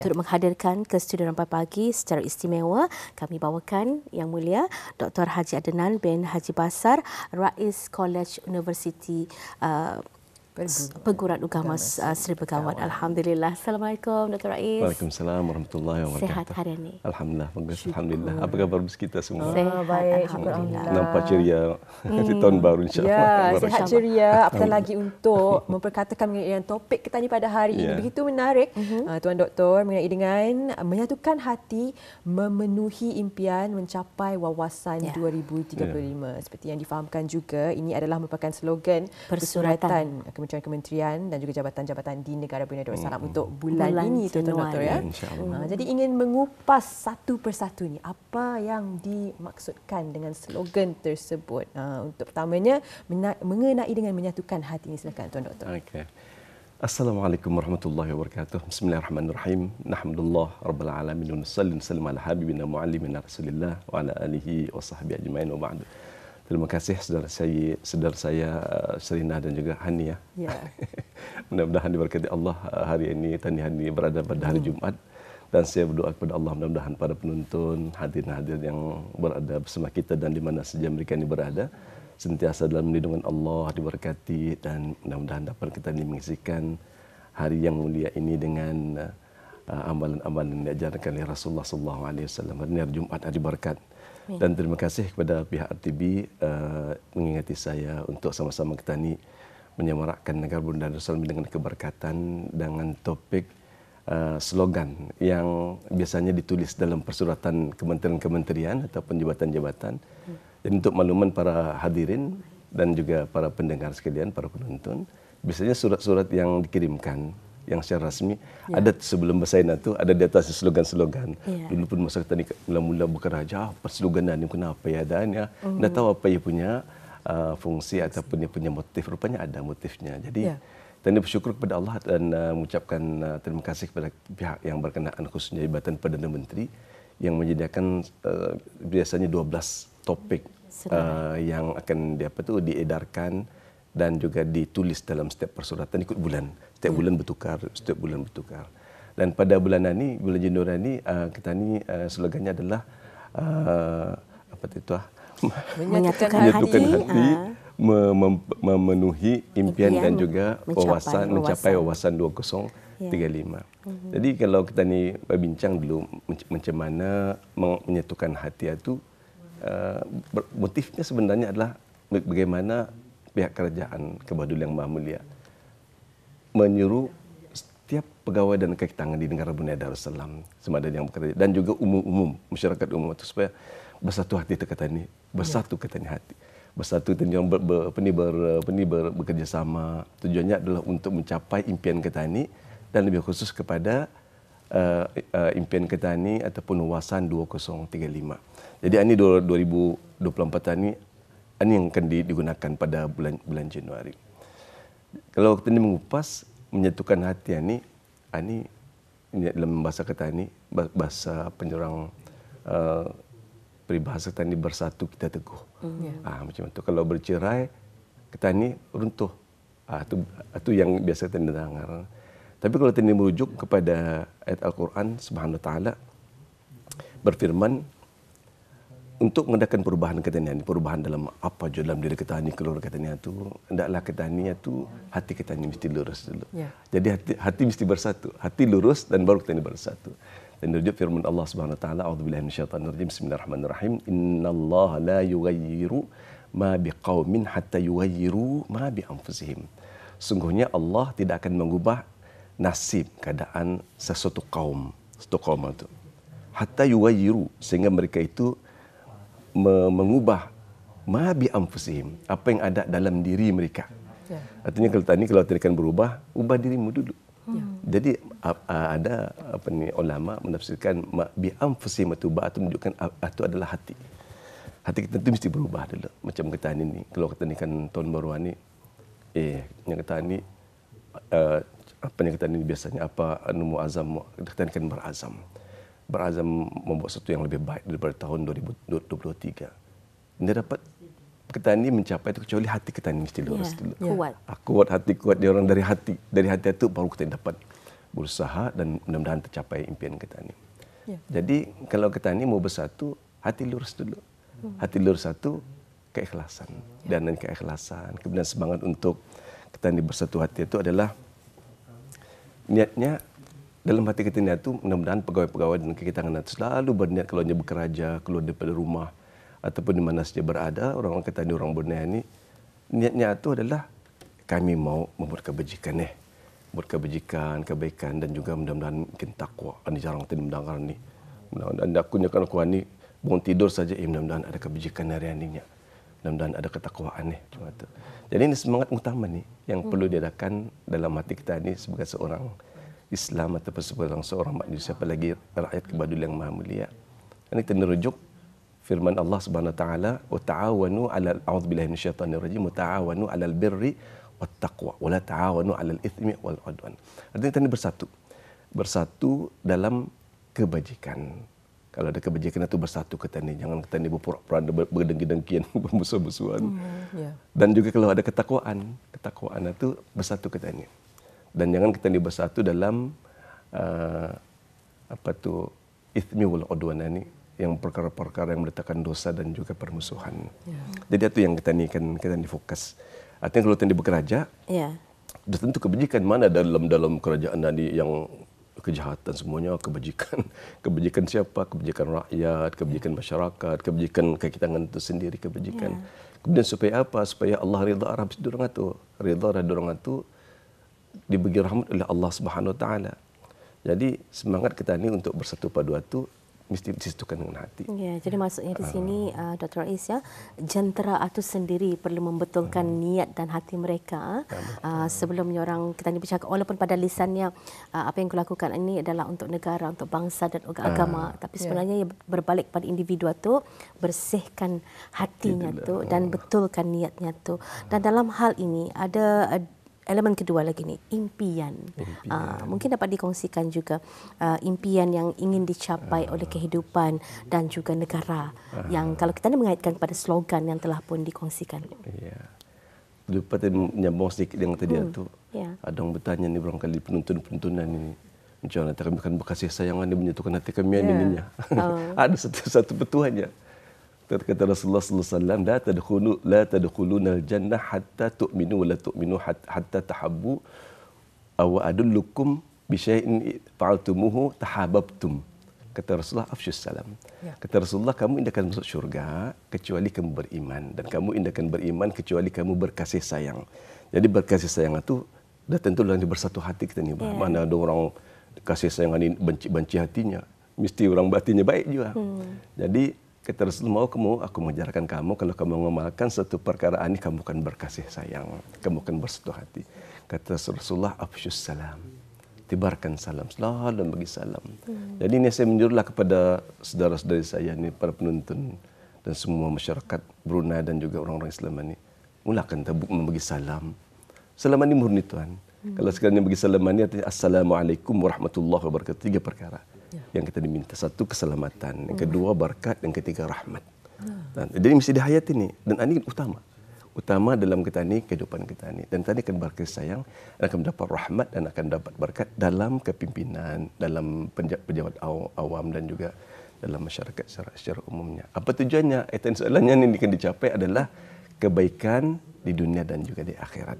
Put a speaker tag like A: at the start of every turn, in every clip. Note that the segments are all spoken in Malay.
A: Untuk menghadirkan ke studio Rampai Pagi secara istimewa, kami bawakan Yang Mulia Dr. Haji Adnan bin Haji Basar, Rais College University Perguruan Ugama Seri Begawan. Alhamdulillah. Assalamualaikum Dr. Rais.
B: Waalaikumsalam warahmatullahi wabarakatuh.
A: Sehat hari ini?
B: Alhamdulillah, bagus. Alhamdulillah. Apa khabar kita semua?
A: Sehat,
C: baik,
A: alhamdulillah.
B: Nampak ceria di tahun baru insya-Allah.
C: Ya, sehat ceria. Apatah lagi untuk memperkatakan mengenai topik kita ni pada hari ini. Begitu menarik, Tuan Doktor, mengenai dengan menyatukan hati, memenuhi impian, mencapai wawasan 2035. Seperti yang difahamkan juga, ini adalah merupakan slogan persuratan kementerian dan juga jabatan-jabatan di negara Brunei Darussalam untuk bulan ini, Tuan Doktor, ya. Jadi ingin mengupas satu persatu ni apa yang dimaksudkan dengan slogan tersebut. Untuk pertamanya mengenai dengan menyatukan hati ini, silakan Tuan Doktor.
B: Okey. Assalamualaikum warahmatullahi wabarakatuh. Bismillahirrahmanirrahim. Nahmadulillah rabbil alamin wa nusalli ala habibina muallimina Rasulillah wa ala alihi wa sahbihi ajmain wa ba'du. Terima kasih saudara saya Serina dan juga Hania. Ya. Mudah-mudahan diberkati Allah hari ini, Tani Hani berada pada hari Jumaat, dan saya berdoa kepada Allah mudah-mudahan para penonton, hadirin yang berada bersama kita dan di mana saja mereka ini berada sentiasa dalam lindungan Allah, diberkati, dan mudah-mudahan dapat kita menyaksikan hari yang mulia ini dengan amalan-amalan yang diajarkan oleh Rasulullah SAW. Hari Jumaat hari berkat. Dan terima kasih kepada pihak RTB mengingati saya untuk sama-sama kita ni menyemarakkan negara Brunei Darussalam dengan keberkatan dengan topik slogan yang biasanya ditulis dalam persuratan kementerian-kementerian ataupun jabatan-jabatan. Dan untuk makluman para hadirin dan juga para pendengar sekalian, para penonton, biasanya surat-surat yang dikirimkan yang secara rasmi ada sebelum bersaingan tu ada di atas slogan-slogan. Dulu pun masa kita ni mula-mula bekerja, slogan ni kenapa ya dan ya. Dah tahu apa ia punya fungsi ataupun ia punya motif, rupanya ada motifnya. Jadi kita ni bersyukur kepada Allah dan mengucapkan terima kasih kepada pihak yang berkenaan, khususnya Jabatan Perdana Menteri yang menyediakan biasanya 12 topik yang akan diedarkan dan juga ditulis dalam setiap persuratan ikut bulan. Setiap bulan bertukar. Dan pada bulan ini, bulan Januari ini, kita ni slogannya adalah menyatukan hati, memenuhi impian dan juga mencapai wawasan 2035. Jadi kalau kita ni berbincang dulu macam mana menyatukan hati itu, motifnya sebenarnya adalah bagaimana pihak kerajaan Kebahadul Yang Maha Mulia menyuruh setiap pegawai dan kaki tangan di negara Brunei Darussalam sama ada yang bekerja dan juga umum masyarakat umum itu supaya bersatu hati kata ni, bersatu katanya hati. Bersatu tujuan bekerja sama. Tujuannya adalah untuk mencapai impian kita ni dan lebih khusus kepada impian kita ni ataupun wawasan 2035. Jadi ini 2024 ini yang akan digunakan pada bulan Januari. Kalau kita mengupas menyatukan hati ini dalam bahasa kita ini bahasa penyerang peribahasa kita ini bersatu kita teguh. Macam itu. Kalau bercerai kita ini runtuh. Itu yang biasa kita dengar. Tapi kalau kita merujuk kepada ayat Al-Quran Subhanahu Wa Taala berfirman untuk mengadakan perubahan katanya, perubahan dalam apa je dalam diri kita ni, keluar katanya tu, hendaklah kita ni tu hati kita ni mesti lurus dulu. Jadi hati mesti bersatu, hati lurus dan baru kita ni bersatu. Dan merujuk firman Allah Subhanahu Wa Taala, a'udzubillahi minasyaitanir rajim, bismillahirrahmanirrahim, innallaha la yughayyiru ma biqaumin hatta yughayyiru ma bi anfusihim. Sungguhnya Allah tidak akan mengubah nasib keadaan sesuatu kaum itu hatta yughayyiru, sehingga mereka itu mengubah ma bi anfusihim, apa yang ada dalam diri mereka. Artinya kalau tadi kan berubah, ubah dirimu dulu. Jadi ada ulama menafsirkan ma bi anfusihim itu menunjukkan itu adalah hati. Hati kita itu mesti berubah dulu. Macam kita ni, kalau kita ni kan tahun baru ni, yang kita ni apa yang kita ni biasanya numu azam, kita kan berazam membuat sesuatu yang lebih baik daripada tahun 2023. Dia dapat kita ni mencapai itu kecuali hati kita ni mesti lurus dulu. Kuat hati kuat dia orang dari hati itu baru kita dapat berusaha dan mudah-mudahan tercapai impian kita ni.
C: Ya.
B: Jadi kalau kita ni mau bersatu, hati lurus dulu. Hati lurus satu, keikhlasan. Dan keikhlasan, kemudian semangat untuk kita ni bersatu hati itu adalah niatnya dalam hati kita ni itu mudah-mudahan pegawai-pegawai dan kita itu selalu berniat kalau dia bekerja, keluar daripada rumah ataupun di mana saja berada, orang-orang kita ni orang Borneo ni niatnya itu adalah kami mau membuat kebajikan buat kebajikan, kebaikan dan juga mudah-mudahan mungkin takwa. Ini jarang kita mendengar ni. Mudah-mudahan aku ni bangun tidur saja, mudah-mudahan ada kebajikan hari-harinya. Mudah-mudahan ada ketakwaan cuma itu. Jadi ini semangat utama yang perlu diadakan dalam hati kita ni sebagai seorang Islam ataupun sebagai seorang manusia, apalagi rakyat kebadul yang maha mulia. Ini kita merujuk firman Allah Subhanahu wa taala, "Wa ta'awanu 'alal a'udzubillahi minasyaitonir rajim, wa ta'awanu 'alal birri wat taqwa, wa la ta'awanu 'alal itsmi wal 'udwan." Artinya kita ini bersatu dalam kebajikan. Kalau ada kebajikan itu bersatu kita ni, jangan kita ni berpura-pura berdengki-dengkian, bermusuh-musuhan. Dan juga kalau ada ketakwaan itu bersatu kita ni. Dan jangan kita ni bersatu dalam itsmi wal 'udwan ni, yang perkara-perkara yang meletakkan dosa dan juga permusuhan. Jadi itu yang kita ni fokus. Artinya kalau kita ni bekerja, dah tentu kebajikan mana dalam kerajaan tadi yang kejahatan semuanya, kebajikan siapa, kebajikan rakyat, kebajikan masyarakat, kebajikan kaki tangan itu sendiri kebajikan. Kemudian supaya apa? Supaya Allah ridha Arab dorang itu, ridha dorang itu dibagi rahmat oleh Allah Subhanahu wa taala. Jadi semangat kita ni untuk bersatu padu itu mesti disatukan dengan hati.
A: Ya, jadi maksudnya di sini Dr. Rais jentera itu sendiri perlu membetulkan niat dan hati mereka sebelumnya orang kita ni bercakap, walaupun pada lisannya apa yang kulakukan ini adalah untuk negara, untuk bangsa dan juga agama, tapi sebenarnya ia berbalik pada individu itu, bersihkan hatinya tu dan betulkan niatnya tu. Dan dalam hal ini ada elemen kedua lagi ni, impian. Mungkin dapat dikongsikan juga impian yang ingin dicapai oleh kehidupan dan juga negara. Yang kalau kita mengaitkan kepada slogan yang telah pun dikongsikan.
B: Ya. Lupa tadi menyambung sedikit yang tadi itu. Ada orang bertanya ni barangkali penonton-penontonan ini, macam mana kami akan berkasih sayangan ni menyatukan hati kami ini. Ada satu petuahnya. Kata Rasulullah sallallahu alaihi wasallam, la tadkhuluna al-jannah hatta tu'minu wa la tu'minu hatta tahabbu aw adullukum bi syai'in fa'altumuhu tahabbtum. Kata Rasulullah, afsyus salam. Kata Rasulullah, kamu tidak akan masuk syurga kecuali kamu beriman, dan kamu tidak akan beriman kecuali kamu berkasih sayang. Jadi berkasih sayang itu dah tentu dalam bersatu hati kita ni. Mana ada orang kasih sayang ni benci hatinya, mesti orang batinnya baik juga. Jadi kata Rasulullah, aku mengajarkan kamu kalau kamu mengamalkan satu perkara ini, kamu akan berkasih sayang, kamu akan bersatu hati. Kata Rasulullah, afsyus salam, tibarkan salam, selalu bagi salam. Jadi ini saya menjurulah kepada saudara-saudari saya ni, para penonton dan semua masyarakat Brunei dan juga orang-orang Islam ini, mulakan tabuk membagi salam. Salam ini murni Tuhan. Kalau sekalian bagi salam ini, artinya Assalamualaikum warahmatullahi wabarakatuh. 3 perkara yang kita diminta. 1, keselamatan. Yang kedua, berkat. Yang ketiga, rahmat. Jadi mesti dihayati ini. Dan ini utama. Utama dalam kita ini, kehidupan kita ini. Dan tadi akan berkasih sayang, akan mendapat rahmat dan akan dapat berkat dalam kepimpinan, dalam pejabat awam dan juga dalam masyarakat secara umumnya. Apa tujuannya? Soalannya ini akan dicapai adalah kebaikan di dunia dan juga di akhirat.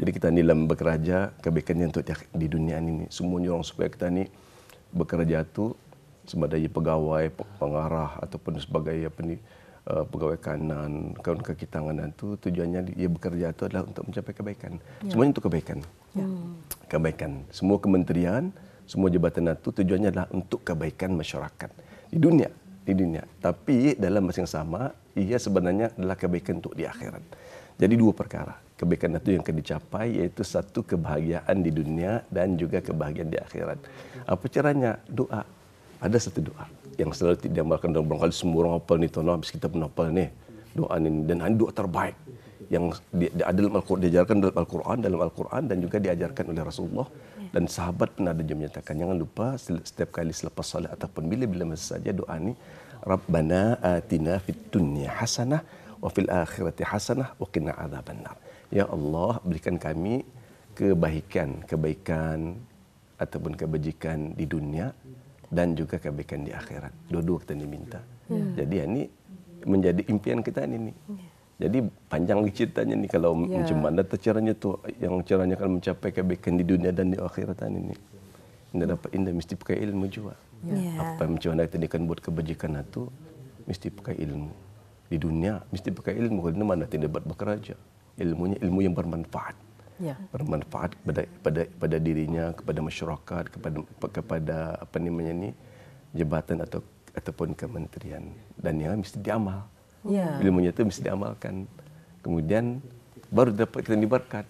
B: Jadi kita ni dalam bekerja, kebaikannya untuk di dunia ini. Semuanya orang supaya kita ni bekerja itu sebagai pegawai, pengarah ataupun sebagai pegawai kanan, kawan kaki tangan itu tujuannya dia bekerja itu adalah untuk mencapai kebaikan. Semuanya untuk kebaikan. Kebaikan. Semua kementerian, semua jabatan itu tujuannya adalah untuk kebaikan masyarakat di dunia. Tapi dalam masa yang sama, ia sebenarnya adalah kebaikan untuk di akhirat. Jadi 2 perkara. Kebaikan itu yang akan dicapai, iaitu 1, kebahagiaan di dunia dan juga kebahagiaan di akhirat. Apa caranya? Doa. Ada 1 doa yang selalu diamalkan dalam barangkali semua orang hafal ni, tuan, habis kita pun hafal ni. Doa ni, dan doa terbaik yang diajarkan dalam Al-Quran dan juga diajarkan oleh Rasulullah. Dan sahabat pun ada yang menyatakan, jangan lupa setiap kali selepas salat ataupun bila-bila masa saja doa ni, Rabbana atina fid dunya hasanah wa fil akhirati hasanah wa qina adzabannar. Ya Allah, berikan kami kebaikan ataupun kebajikan di dunia dan juga kebaikan di akhirat. Dua-dua kita diminta. Jadi ini menjadi impian kita ini. Jadi panjang ceritanya nih kalau macam mana caranya tuh yang caranya kalau mencapai kebaikan di dunia dan di akhirat ini. Anda dapat indah mesti pakai ilmu juga. Apa macam mana kita akan buat kebajikan itu mesti pakai ilmu. Di dunia mesti pakai ilmu, kalau mana tidak dapat bekerja. Ilmunya ilmu yang bermanfaat. Bermanfaat pada dirinya, kepada masyarakat, kepada apa namanya ni, jabatan ataupun kementerian, dan yang mesti diamal. Ilmunya itu mesti diamalkan. Kemudian baru dapat kita berkat.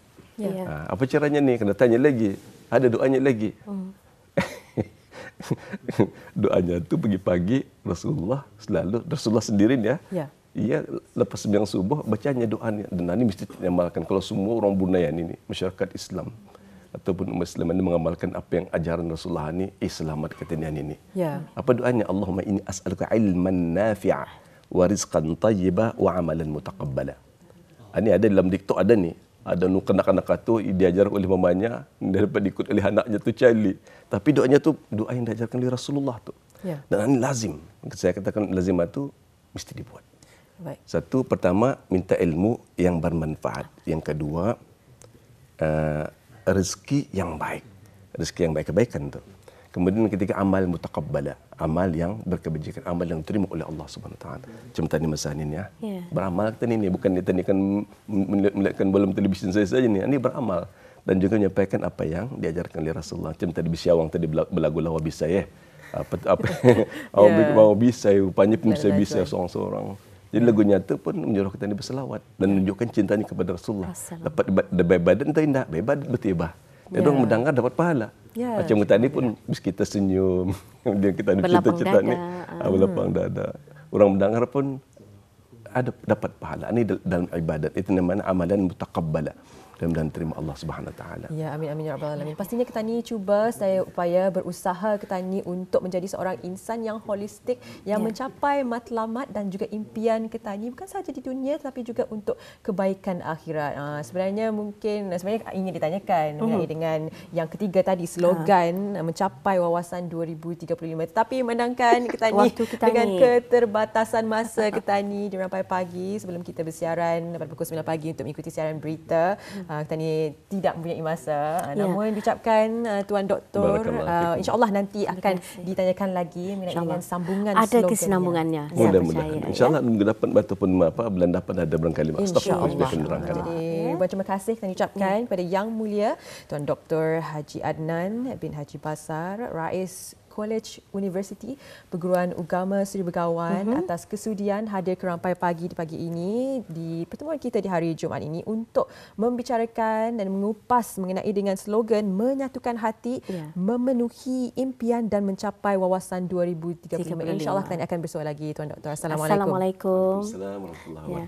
B: Apa caranya ni? Kena tanya lagi. Ada doanya lagi. Doanya tu pagi-pagi Rasulullah sendiri ya. Ia lepas sembahyang subuh bacanya doanya, dan ini mesti diamalkan. Kalau semua orang Brunei ini, masyarakat Islam ataupun Muslim ini mengamalkan apa yang ajaran Rasulullah ini, selamat katanya ini. Apa doanya? Allahumma inni as'aluka ilman nafi'a wa rizqan tayyiba wa amalan mutaqabbala. Ini ada dalam dikto ada nih. Ada kanak-kanak tu diajar oleh mamanya, dia dapat diikut oleh anaknya tu Charlie. Tapi doanya tu doa yang diajarkan oleh Rasulullah tu. Dan ini lazim. Saya katakan lazim itu mesti dibuat. Satu, pertama minta ilmu yang bermanfaat. Yang kedua, rezeki yang baik. Rezeki yang baik, kebaikan tu. Kemudian ketika amal mutaqabbala, amal yang berkebajikan, amal yang diterima oleh Allah Subhanahu Wa Taala. Macam tadi Mas Hanin ya. Beramal kita ni bukan kita ni kan melihatkan bola televisyen saja ni. Ini beramal dan juga menyampaikan apa yang diajarkan oleh Rasulullah. Macam tadi Bisyawang tadi berlagu lawa bisa ya. Apa mau bisa rupanya pun bisa seorang-seorang. Jadi lagunya itu pun menyuruh kita ni berselawat dan menunjukkan cintanya kepada Rasulullah. Dapat badan tu indah, badan bertibah. Dia orang mendengar dapat pahala. Macam kita ni pun bis kita senyum, dia kita ni cerita-cerita ni berlapang dada. Orang mendengar pun ada dapat pahala. Ini dalam ibadat itu namanya amalan mutaqabbala. Dan terima Allah Subhanahu Wa Taala.
C: Ya, amin amin ya rabbal alamin. Pastinya kita ni cuba saya upaya berusaha kita ni untuk menjadi seorang insan yang holistik yang mencapai matlamat dan juga impian kita ni bukan sahaja di dunia tapi juga untuk kebaikan akhirat. Sebenarnya ingin ditanyakan mengenai dengan yang ketiga tadi slogan mencapai wawasan 2035. Tapi menangkan kita ni dengan keterbatasan masa kita ni jam 8 pagi sebelum kita bersiaran pada pukul 9 pagi untuk mengikuti siaran berita. Kita ni tidak mempunyai masa. Namun diucapkan Tuan Doktor, insya-Allah nanti akan ditanyakan lagi mengenai dengan sambungan
A: ada kesinambungannya.
B: Mudah-mudahan. Insya-Allah dapat ataupun belum dapat ada barangkali astagfirullah menerangkan.
C: Terima kasih kita ucapkan kepada Yang Mulia Tuan Doktor Haji Adnan bin Haji Basar, Rais College University Perguruan Agama Seri Begawan atas kesudian hadir ke Rampai Pagi di pagi ini di pertemuan kita di hari Jumaat ini untuk membicarakan dan mengupas mengenai dengan slogan menyatukan hati, memenuhi impian dan mencapai wawasan 2035. InsyaAllah kita akan bersua lagi Tuan Doktor. Assalamualaikum.
A: Assalamualaikum.
B: Assalamualaikum warahmatullahi wabarakatuh.